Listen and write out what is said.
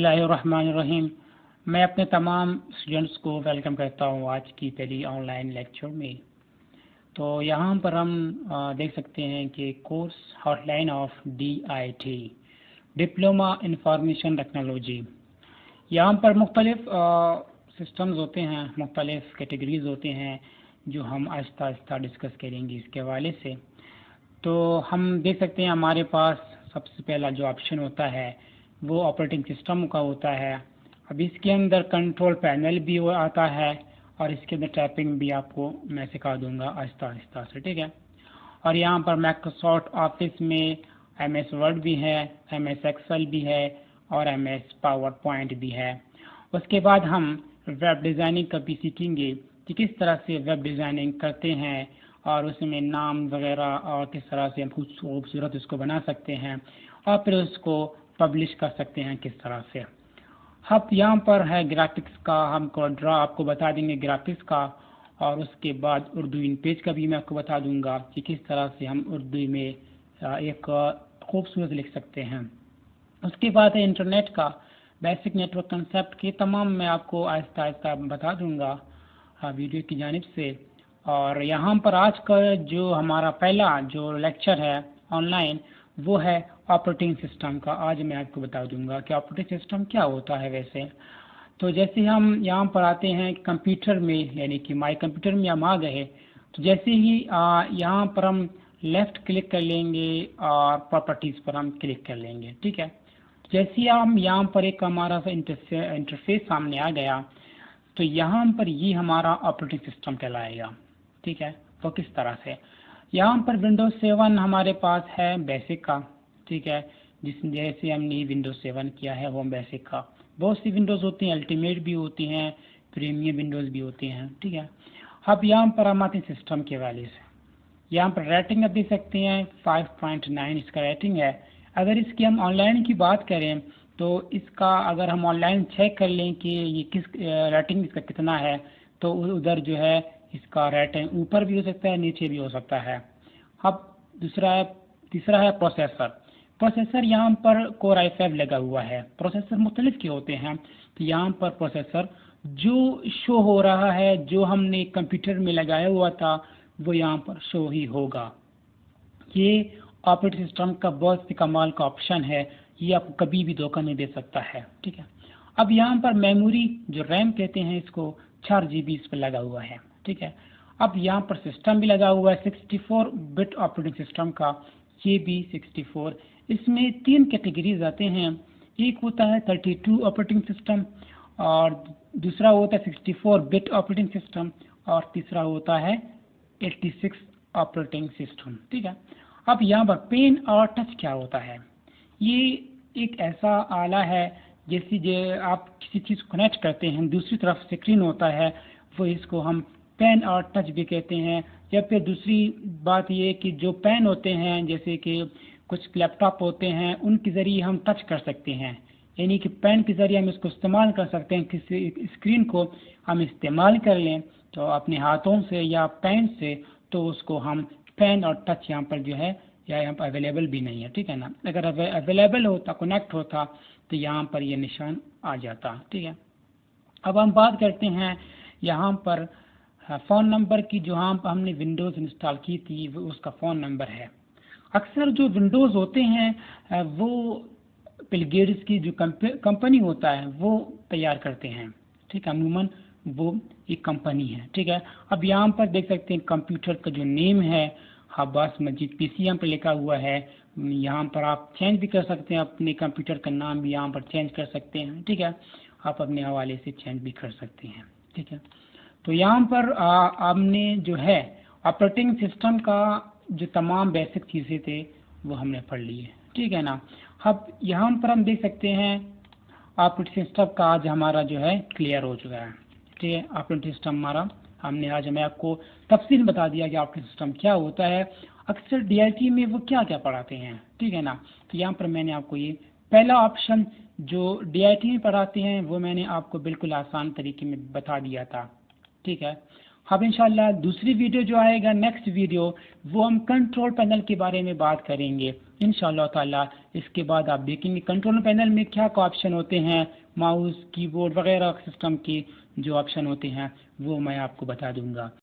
बिस्मिल्लाहिर्रहमानिर्रहीम। मैं अपने तमाम स्टूडेंट्स को वेलकम करता हूँ आज की पहली ऑनलाइन लेक्चर में। तो यहाँ पर हम देख सकते हैं कि course outline of DIT diploma information technology. यहाँ पर मुख्तलिफ सिस्टम्स होते हैं, मुख्तलिफ कैटेगरीज होते हैं जो हम आहिस्ता आहिस्ता डिस्कस करेंगे इसके हवाले से। तो हम देख सकते हैं हमारे पास सबसे पहला जो ऑप्शन होता है वो ऑपरेटिंग सिस्टम का होता है। अब इसके अंदर कंट्रोल पैनल भी आता है और इसके अंदर टाइपिंग भी आपको मैं सिखा दूंगा आहिस्ता आहिस्ता से, ठीक है। और यहाँ पर माइक्रोसॉफ्ट ऑफिस में MS वर्ड भी है, MS एक्सेल भी है और MS पावर पॉइंट भी है। उसके बाद हम वेब डिज़ाइनिंग का भी सीखेंगे कि किस तरह से वेब डिज़ाइनिंग करते हैं और उसमें नाम वगैरह और किस तरह से हम खूबसूरत उसको बना सकते हैं और फिर उसको पब्लिश कर सकते हैं किस तरह से। अब यहाँ पर है ग्राफिक्स का, हमको आपको बता देंगे ग्राफिक्स का, और उसके बाद उर्दू इन पेज का भी मैं आपको बता दूंगा कि किस तरह से हम उर्दू में एक खूबसूरत लिख सकते हैं। उसके बाद है इंटरनेट का बेसिक नेटवर्क कंसेप्ट के तमाम मैं आपको आहिस्ता आहिस्ता बता दूंगा वीडियो की जानिब से। और यहाँ पर आज का जो हमारा पहला जो लेक्चर है ऑनलाइन वो है ऑपरेटिंग सिस्टम का। आज मैं आपको बता दूंगा कि ऑपरेटिंग सिस्टम क्या होता है वैसे। तो जैसे हम यहाँ पर आते हैं कंप्यूटर में, यानी कि माई कंप्यूटर में हम आ गए, तो जैसे ही यहाँ पर हम लेफ़्ट क्लिक कर लेंगे और प्रॉपर्टीज़ पर हम क्लिक कर लेंगे, ठीक है। जैसे ही हम यहाँ पर एक हमारा सा इंटरफेस सामने आ गया तो यहाँ पर ये हमारा ऑपरेटिंग सिस्टम कहलाएगा, ठीक है। तो किस तरह से यहाँ पर विंडोज 7 हमारे पास है बेसिक का, ठीक है। जिसमें जैसे हमने विंडोज 7 किया है वो बेसिक का। बहुत सी विंडोज़ होती हैं, अल्टीमेट भी होती हैं, प्रीमियम विंडोज़ भी होती हैं, ठीक है। अब यहाँ पर हम आते हैं सिस्टम के वाले से। यहाँ पर रेटिंग आप देख सकते हैं 5.9 इसका रेटिंग है। अगर इसकी हम ऑनलाइन की बात करें तो इसका अगर हम ऑनलाइन चेक कर लें कि ये किस रेटिंग इसका कितना है तो उधर जो है इसका रेटिंग ऊपर भी हो सकता है, नीचे भी हो सकता है। अब तीसरा है प्रोसेसर यहाँ पर कोर i5 लगा हुआ है। प्रोसेसर मुख्तलिफ के होते हैं, तो यहाँ पर प्रोसेसर जो शो हो रहा है जो हमने कंप्यूटर में लगाया हुआ था वो यहाँ पर शो ही होगा। ये ऑपरेटिंग सिस्टम का बहुत ही कमाल का ऑप्शन है, ये आपको कभी भी धोखा नहीं दे सकता है, ठीक है। अब यहाँ पर मेमोरी जो रैम कहते हैं इसको 4 GB इस पर लगा हुआ है, ठीक है। अब यहाँ पर सिस्टम भी लगा हुआ है 64 बिट ऑपरेटिंग सिस्टम का, ये भी 64। इसमें 3 कैटेगरीज आते हैं, एक होता है 32 ऑपरेटिंग सिस्टम और दूसरा होता है 64 बिट ऑपरेटिंग सिस्टम और तीसरा होता है 86 ऑपरेटिंग सिस्टम, ठीक है। अब यहाँ पर पेन और टच क्या होता है? ये एक ऐसा आला है जैसे आप किसी चीज़ को कनेक्ट करते हैं, दूसरी तरफ स्क्रीन होता है, वो इसको हम पेन और टच भी कहते हैं। या फिर दूसरी बात ये कि जो पेन होते हैं जैसे कि कुछ लैपटॉप होते हैं उनके ज़रिए हम टच कर सकते हैं, यानी कि पेन के ज़रिए हम इसको इस्तेमाल कर सकते हैं। किसी स्क्रीन को हम इस्तेमाल कर लें तो अपने हाथों से या पेन से, तो उसको हम पेन और टच यहाँ पर जो है या यहाँ पर अवेलेबल भी नहीं है, ठीक है ना। अगर अवेलेबल होता, कनेक्ट होता तो यहाँ पर ये निशान आ जाता, ठीक है। अब हम बात करते हैं यहाँ पर फ़ोन नंबर की। जो हमने विंडोज़ इंस्टॉल की थी वो उसका फ़ोन नंबर है। अक्सर जो विंडोज़ होते हैं वो बिल गेट्स की जो कंपनी होता है वो तैयार करते हैं, ठीक है। अमूमन वो एक कंपनी है, ठीक है। अब यहाँ पर देख सकते हैं कंप्यूटर का जो नेम है अब्बास मजीद PC यहाँ पर लिखा हुआ है। यहाँ पर आप चेंज भी कर सकते हैं, अपने कंप्यूटर का नाम भी यहाँ पर चेंज कर सकते हैं, ठीक है। आप अपने हवाले से चेंज भी कर सकते हैं, ठीक है। तो यहाँ पर हमने जो है ऑपरेटिंग सिस्टम का जो तमाम बेसिक चीज़ें थे वो हमने पढ़ ली है, ठीक है ना। अब यहाँ पर हम देख सकते हैं ऑपरेटिंग सिस्टम का आज हमारा जो है क्लियर हो चुका है, ठीक है। ऑपरेटिंग सिस्टम हमारा आज मैं आपको तफसील बता दिया कि ऑपरेटिंग सिस्टम क्या होता है। अक्सर DIT में वो क्या क्या पढ़ाते हैं, ठीक है ना। तो यहाँ पर मैंने आपको ये पहला ऑप्शन जो DIT में पढ़ाते हैं वो मैंने आपको बिल्कुल आसान तरीके में बता दिया था, ठीक है। اب انشاءاللہ دوسری ویڈیو جو آئے گا، نیکسٹ ویڈیو، وہ ہم کنٹرول پینل کے بارے میں بات کریں گے انشاءاللہ تعالی۔ اس کے بعد آپ دیکھیں گے کنٹرول پینل میں کیا کیا آپشن ہوتے ہیں، ماؤس، کی بورڈ وغیرہ سسٹم کی جو آپشن ہوتے ہیں وہ میں آپ کو بتا دوں گا۔